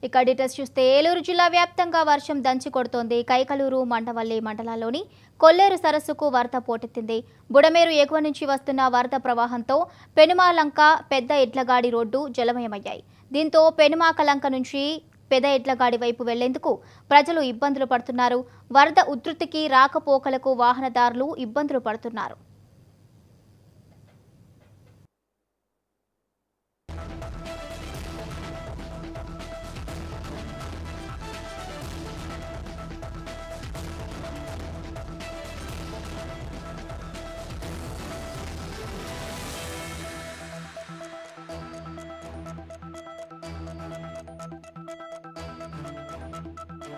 ఇక డీటెయిల్స్ చూస్తే ఏలూరు జిల్లా వ్యాప్తంగా వర్షం దంచి కొడుతోంది. కైకలూరు, మండవల్లి మండలాల్లోని కొల్లేరు సరస్సుకు వరద పోటెత్తింది. బుడమేరు ఎగువ నుంచి వస్తున్న వరద ప్రవాహంతో పెనుమాలంక, పెద్ద ఎడ్లగాడి రోడ్డు జలమయమయ్యాయి. దీంతో పెనుమాకలంక నుంచి పెద్ద ఎడ్లగాడి వైపు వెళ్లేందుకు ప్రజలు ఇబ్బందులు పడుతున్నారు. వరద ఉధృతికి రాకపోకలకు వాహనదారులు ఇబ్బందులు పడుతున్నారు.